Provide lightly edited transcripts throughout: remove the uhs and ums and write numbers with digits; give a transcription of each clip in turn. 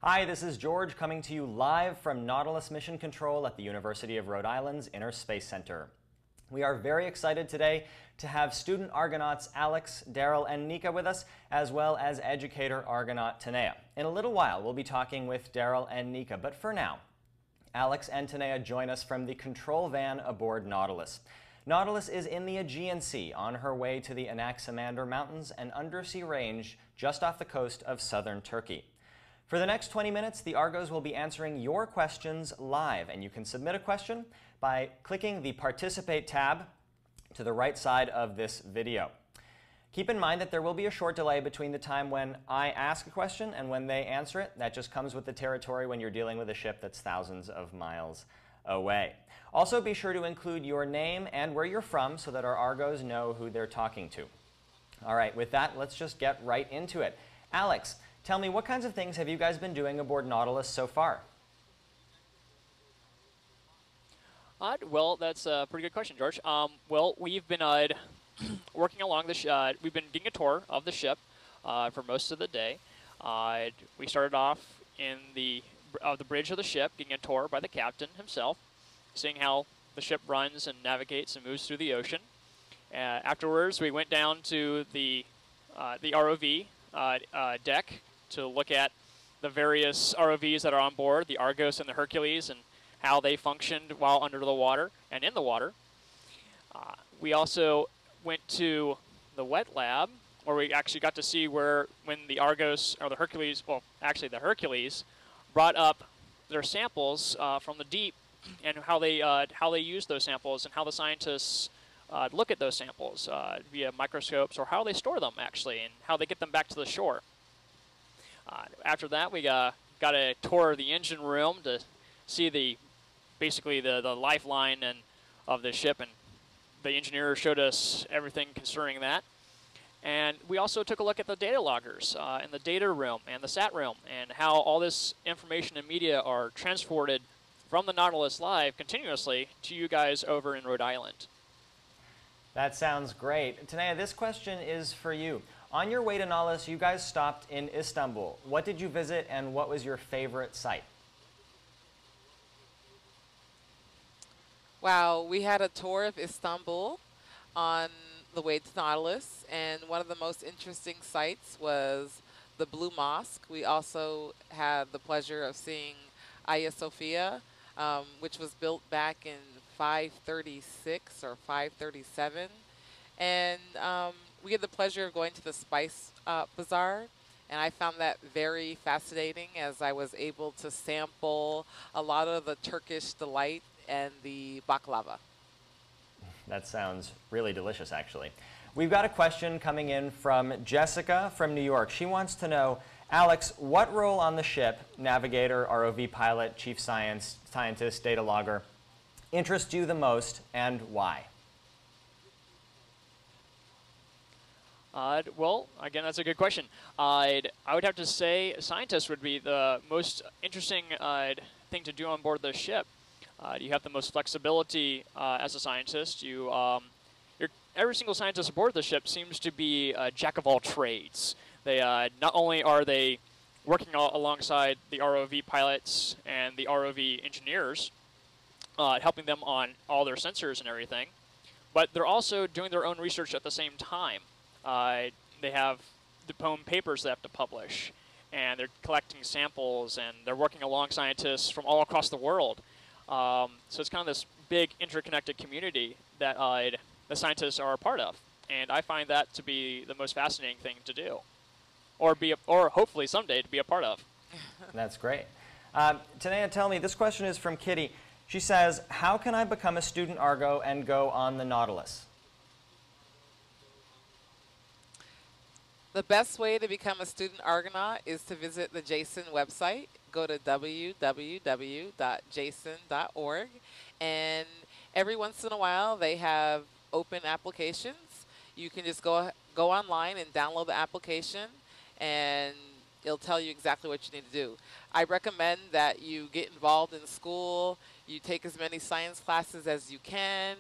Hi, this is George coming to you live from Nautilus Mission Control at the University of Rhode Island's Inner Space Center. We are very excited today to have student Argonauts Alex, Darryl, and Nyika with us, as well as educator Argonaut Tanea. In a little while, we'll be talking with Darryl and Nyika, but for now, Alex and Tanea join us from the control van aboard Nautilus. Nautilus is in the Aegean Sea on her way to the Anaximander Mountains, an undersea range just off the coast of southern Turkey. For the next 20 minutes, the Argos will be answering your questions live, and you can submit a question by clicking the Participate tab to the right side of this video. Keep in mind that there will be a short delay between the time when I ask a question and when they answer it. That just comes with the territory when you're dealing with a ship that's thousands of miles away. Also, be sure to include your name and where you're from so that our Argos know who they're talking to. All right, with that, let's just get right into it. Alex, tell me, what kinds of things have you guys been doing aboard Nautilus so far? Well, that's a pretty good question, George. Well, we've been working along the we've been getting a tour of the ship for most of the day. We started off in the bridge of the ship, getting a tour by the captain himself, seeing how the ship runs and navigates and moves through the ocean. Afterwards, we went down to the ROV deck to look at the various ROVs that are on board, the Argos and the Hercules, and how they functioned while under the water and in the water. We also went to the wet lab, where we actually got to see when the Argos, or the Hercules, well, actually the Hercules, brought up their samples from the deep, and how they use those samples, and how the scientists look at those samples via microscopes, or how they store them, actually, and how they get them back to the shore. After that, we got a tour of the engine room to see basically the lifeline of the ship, and the engineer showed us everything concerning that. And we also took a look at the data loggers in the data room and the sat room, and how all this information and media are transported from the Nautilus Live continuously to you guys over in Rhode Island. That sounds great. Tanea, this question is for you. On your way to Nautilus, you guys stopped in Istanbul. What did you visit, and what was your favorite site? Wow, we had a tour of Istanbul on the way to Nautilus, and one of the most interesting sites was the Blue Mosque. We also had the pleasure of seeing Hagia Sophia, which was built back in 536 or 537. And we had the pleasure of going to the Spice Bazaar, and I found that very fascinating, as I was able to sample a lot of the Turkish delight and the baklava. That sounds really delicious, actually. We've got a question coming in from Jessica from New York. She wants to know, Alex, what role on the ship, navigator, ROV pilot, chief scientist, data logger, interests you the most, and why? Well, again, that's a good question. I would have to say scientist would be the most interesting thing to do on board the ship. You have the most flexibility as a scientist. Every single scientist aboard the ship seems to be a jack of all trades. They not only are they working alongside the ROV pilots and the ROV engineers, helping them on all their sensors and everything, but they're also doing their own research at the same time. They have the papers they have to publish, and they're collecting samples, and they're working along scientists from all across the world. So it's kind of this big interconnected community that the scientists are a part of, and I find that to be the most fascinating thing to do, or hopefully someday to be a part of. That's great. Tanea, tell me, this question is from Kitty. She says, how can I become a student Argo and go on the Nautilus? The best way to become a student Argonaut is to visit the JASON website. Go to www.jason.org, and every once in a while they have open applications. You can just go online and download the application, and it'll tell you exactly what you need to do. I recommend that you get involved in school, you take as many science classes as you can,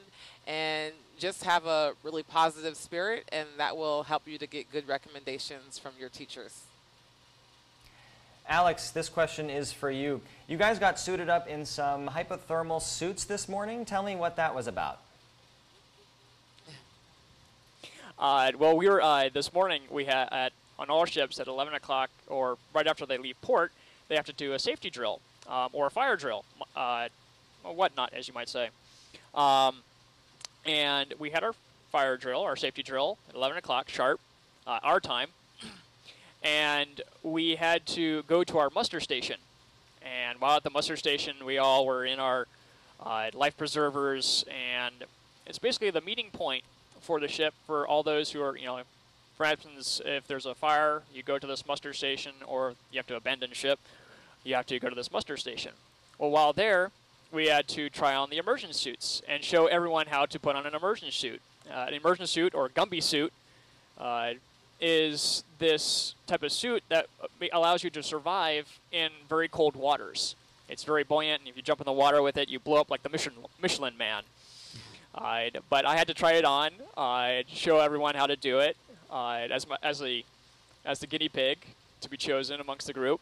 and just have a really positive spirit, and that will help you to get good recommendations from your teachers. Alex, this question is for you. You guys got suited up in some hypothermal suits this morning. Tell me what that was about. Well, we were this morning. We had on all ships at 11 o'clock, or right after they leave port, they have to do a safety drill or a fire drill, or whatnot, as you might say. And we had our fire drill, our safety drill, at 11 o'clock sharp, our time. And we had to go to our muster station. And while at the muster station, we all were in our life preservers, and it's basically the meeting point for the ship for all those who are, for instance, if there's a fire, you go to this muster station, or you have to abandon ship, you have to go to this muster station. Well, while there, we had to try on the immersion suits and show everyone how to put on an immersion suit. An immersion suit, or Gumby suit, is this type of suit that allows you to survive in very cold waters. It's very buoyant, and if you jump in the water with it, you blow up like the Michelin Man. But I had to try it on, show everyone how to do it, as the guinea pig to be chosen amongst the group,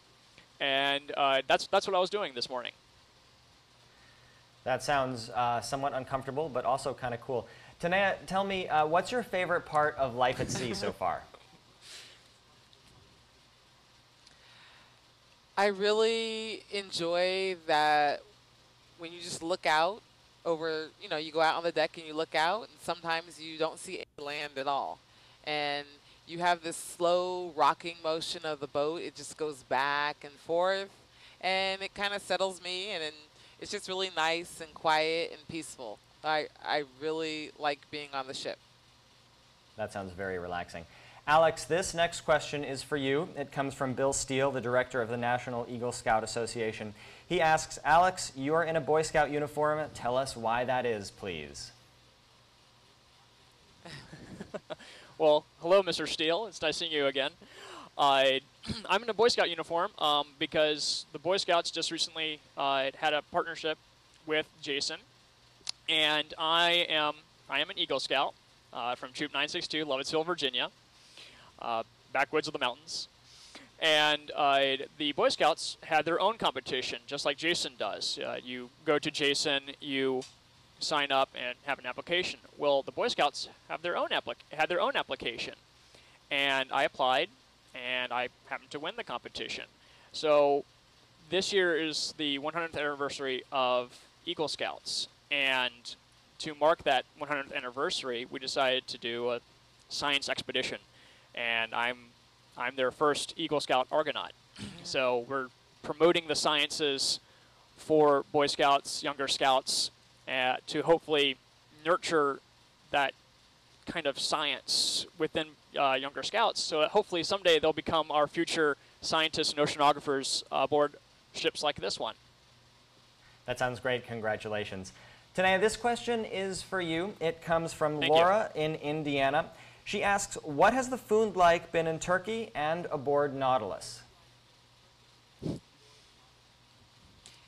and that's what I was doing this morning. That sounds somewhat uncomfortable, but also kind of cool. Tanea, tell me, what's your favorite part of life at sea so far? I really enjoy that when you just look out over, you go out on the deck and you look out, and sometimes you don't see any land at all. And you have this slow rocking motion of the boat. It just goes back and forth, and it kind of settles me, and it's just really nice and quiet and peaceful. I really like being on the ship. That sounds very relaxing. Alex, this next question is for you. It comes from Bill Steele, the director of the National Eagle Scout Association. He asks, Alex, you're in a Boy Scout uniform. Tell us why that is, please. Well, hello, Mr. Steele. It's nice seeing you again. I'm in a Boy Scout uniform because the Boy Scouts just recently had a partnership with Jason, and I am an Eagle Scout from Troop 962, Lovettsville, Virginia, backwoods of the mountains. And the Boy Scouts had their own competition, just like Jason does. You go to Jason, you sign up and have an application. Well, the Boy Scouts have their own had their own application, and I applied, and I happened to win the competition. So this year is the 100th anniversary of Eagle Scouts, and to mark that 100th anniversary, we decided to do a science expedition, and I'm their first Eagle Scout Argonaut. So we're promoting the sciences for Boy Scouts, younger Scouts, to hopefully nurture that kind of science within younger Scouts, so that hopefully someday they'll become our future scientists and oceanographers aboard ships like this one. That sounds great. Congratulations. Tanea, this question is for you. It comes from Thank Laura in Indiana. She asks, what has the food like been in Turkey and aboard Nautilus?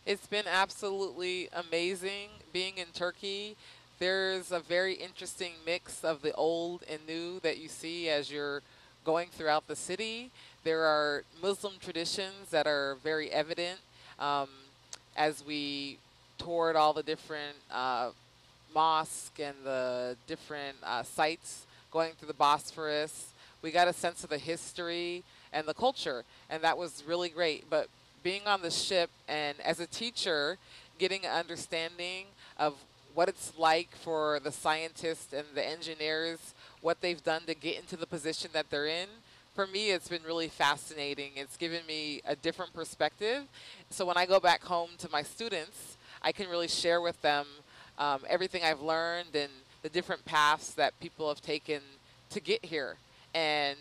It's been absolutely amazing being in Turkey. There's a very interesting mix of the old and new that you see as you're going throughout the city. There are Muslim traditions that are very evident as we toured all the different mosques and the different sites going through the Bosphorus. We got a sense of the history and the culture, and that was really great. But being on the ship and as a teacher, getting an understanding of what it's like for the scientists and the engineers, what they've done to get into the position that they're in, for me, it's been really fascinating. It's given me a different perspective. So when I go back home to my students, I can really share with them everything I've learned and the different paths that people have taken to get here. And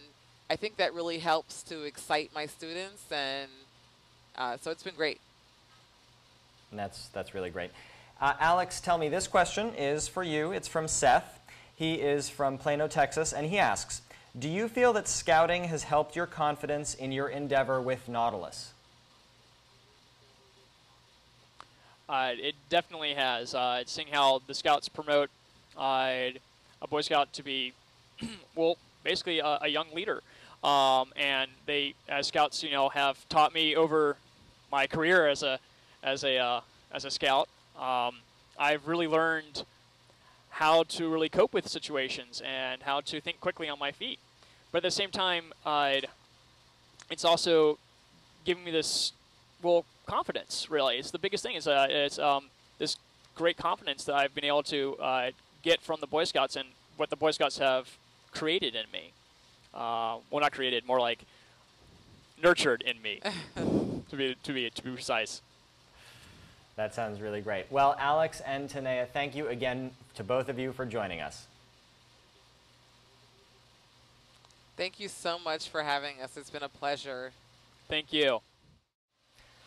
I think that really helps to excite my students, and so it's been great. And that's really great. Alex, tell me, this question is for you. It's from Seth. He is from Plano, Texas, and he asks, do you feel that scouting has helped your confidence in your endeavor with Nautilus? It definitely has. Seeing how the Scouts promote a Boy Scout to be, well, basically a young leader. and they, as scouts, have taught me over my career as a scout. I've really learned how to really cope with situations and how to think quickly on my feet. But at the same time, it's also giving me this, confidence, really. It's the biggest thing. It's this great confidence that I've been able to get from the Boy Scouts and what the Boy Scouts have created in me. Well, not created, more like nurtured in me, to be precise. That sounds really great. Well, Alex and Tanea, thank you again to both of you for joining us. Thank you so much for having us. It's been a pleasure. Thank you.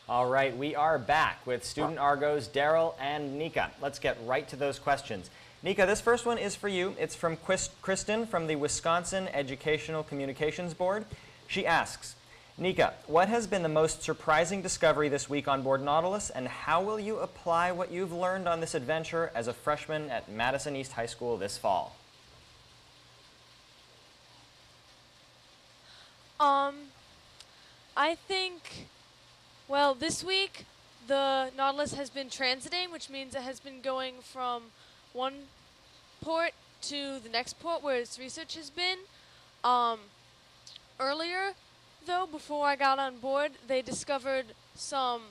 All right, we are back with Student Argos, Darryl and Nyika. Let's get right to those questions. Nyika, this first one is for you. It's from Kristen from the Wisconsin Educational Communications Board. She asks, Nyika, what has been the most surprising discovery this week on board Nautilus, and how will you apply what you've learned on this adventure as a freshman at Madison East High School this fall? I think, well, this week the Nautilus has been transiting, which means it has been going from one port to the next port where its research has been. Earlier, though, before I got on board, they discovered some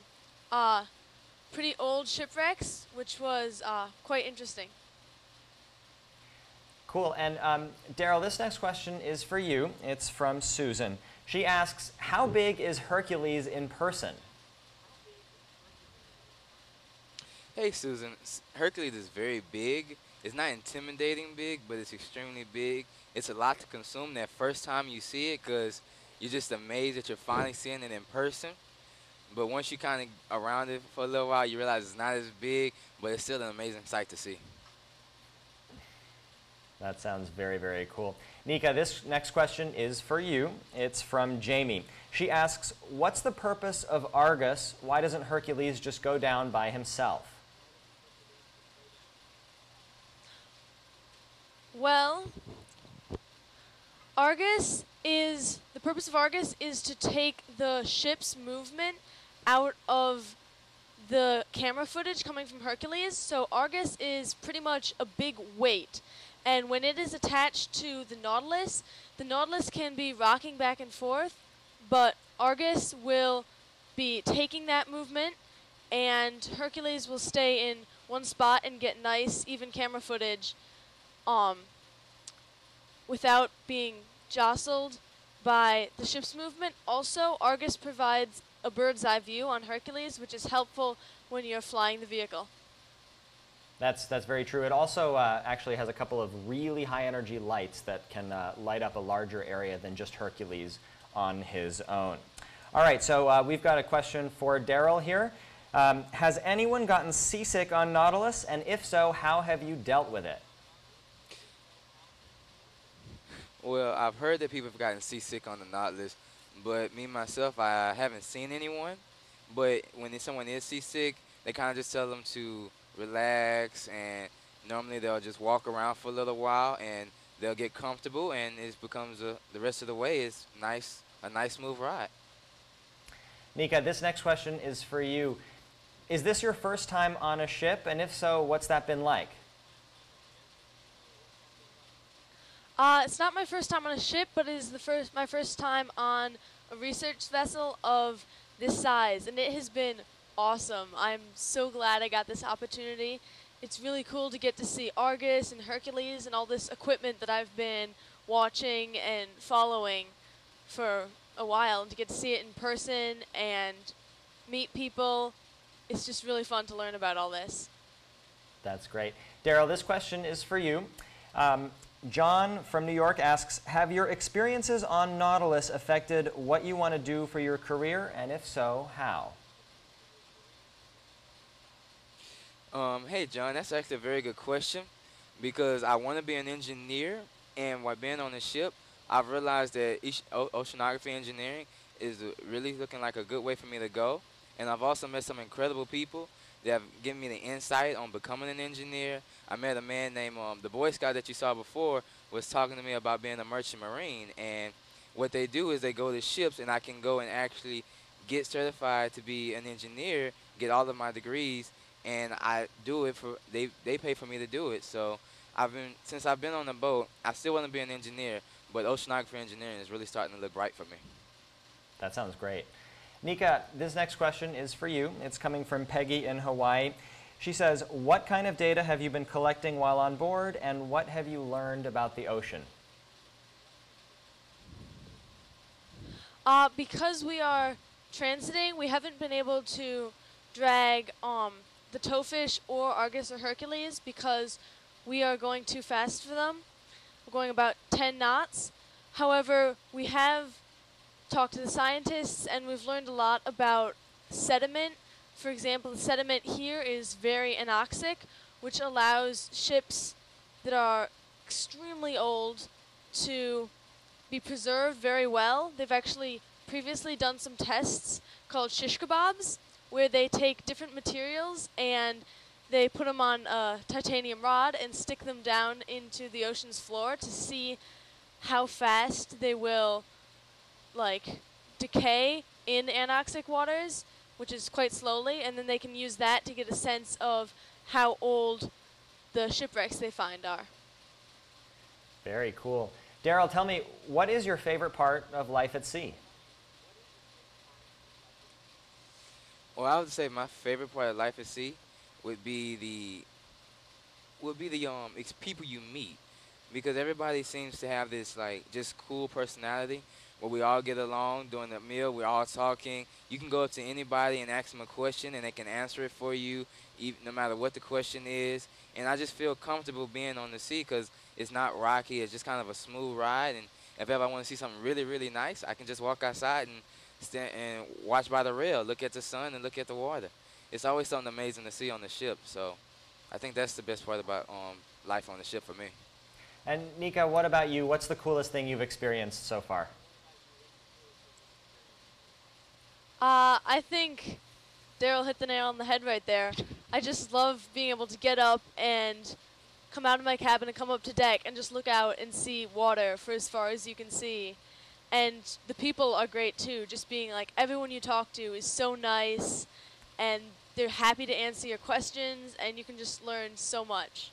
pretty old shipwrecks, which was quite interesting. Cool. And Darryl, this next question is for you. It's from Susan. She asks, how big is Hercules in person? Hey, Susan. Hercules is very big. It's not intimidating big, but it's extremely big. It's a lot to consume that first time you see it because you're just amazed that you're finally seeing it in person. But once you kind of around it for a little while, you realize it's not as big, but it's still an amazing sight to see. That sounds very, very cool. Nyika, this next question is for you. It's from Jamie. She asks, what's the purpose of Argus? Why doesn't Hercules just go down by himself? Well, the purpose of Argus is to take the ship's movement out of the camera footage coming from Hercules. So Argus is pretty much a big weight. And when it is attached to the Nautilus can be rocking back and forth, but Argus will be taking that movement, and Hercules will stay in one spot and get nice, even camera footage without being jostled by the ship's movement. Also, Argus provides a bird's eye view on Hercules, which is helpful when you're flying the vehicle. That's very true. It also actually has a couple of really high energy lights that can light up a larger area than just Hercules on his own. All right, so we've got a question for Darryl here. Has anyone gotten seasick on Nautilus? And if so, how have you dealt with it? Well, I've heard that people have gotten seasick on the Nautilus, but me, myself, I haven't seen anyone. But when someone is seasick, they kind of just tell them to relax, and normally they'll just walk around for a little while, and they'll get comfortable, and it becomes the rest of the way is a nice smooth ride. Nyika, this next question is for you. Is this your first time on a ship? And if so, what's that been like? It's not my first time on a ship, but it is my first time on a research vessel of this size, and it has been awesome. I'm so glad I got this opportunity. It's really cool to get to see Argus and Hercules and all this equipment that I've been watching and following for a while, and to get to see it in person and meet people. It's just really fun to learn about all this. That's great. Darryl, this question is for you. John from New York asks, have your experiences on Nautilus affected what you want to do for your career, and if so, how? Hey, John, that's actually a very good question because I want to be an engineer, and while being on the ship, I've realized that oceanography engineering is really looking like a good way for me to go. And I've also met some incredible people that have given me the insight on becoming an engineer. I met a man named the Boy Scout that you saw before was talking to me about being a merchant marine, and what they do is they go to ships, and I can go and actually get certified to be an engineer, get all of my degrees, and I do it for, they pay for me to do it. So since I've been on the boat, I still want to be an engineer, but oceanography engineering is really starting to look right for me. That sounds great. Nyika, this next question is for you. It's coming from Peggy in Hawaii. She says, what kind of data have you been collecting while on board, and what have you learned about the ocean? Because we are transiting, we haven't been able to drag the towfish or Argus or Hercules because we are going too fast for them. We're going about 10 knots. However, we have talked to the scientists, and we've learned a lot about sediment. For example, the sediment here is very anoxic, which allows ships that are extremely old to be preserved very well. They've actually previously done some tests called shish kebabs, where they take different materials and they put them on a titanium rod and stick them down into the ocean's floor to see how fast they will decay in anoxic waters, which is quite slowly, and then they can use that to get a sense of how old the shipwrecks they find are. Very cool. Darryl, tell me, what is your favorite part of life at sea? Well, I would say my favorite part of life at sea would be the people you meet, because everybody seems to have this just cool personality where we all get along during the meal. We're all talking. You can go up to anybody and ask them a question, and they can answer it for you, no matter what the question is. And I just feel comfortable being on the sea because it's not rocky. It's just kind of a smooth ride. And if ever I want to see something really, really nice, I can just walk outside and stand and watch by the rail, look at the sun and look at the water. It's always something amazing to see on the ship. So I think that's the best part about life on the ship for me. And Nyika, what about you? What's the coolest thing you've experienced so far? I think Darryl hit the nail on the head right there. I just love being able to get up and come out of my cabin and come up to deck and just look out and see water for as far as you can see. And the people are great too, just being everyone you talk to is so nice, and they're happy to answer your questions, and you can just learn so much.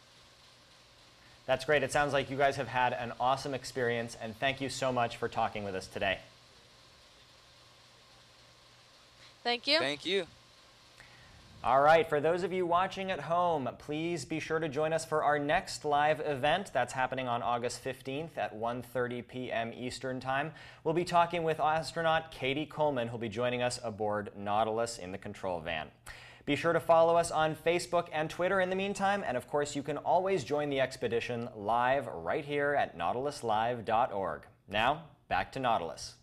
That's great. It sounds like you guys have had an awesome experience, and thank you so much for talking with us today. Thank you. Thank you. All right, for those of you watching at home, please be sure to join us for our next live event. That's happening on August 15th at 1:30 p.m. Eastern Time. We'll be talking with astronaut Katie Coleman, who'll be joining us aboard Nautilus in the control van. Be sure to follow us on Facebook and Twitter in the meantime, and of course you can always join the expedition live right here at nautiluslive.org. Now, back to Nautilus.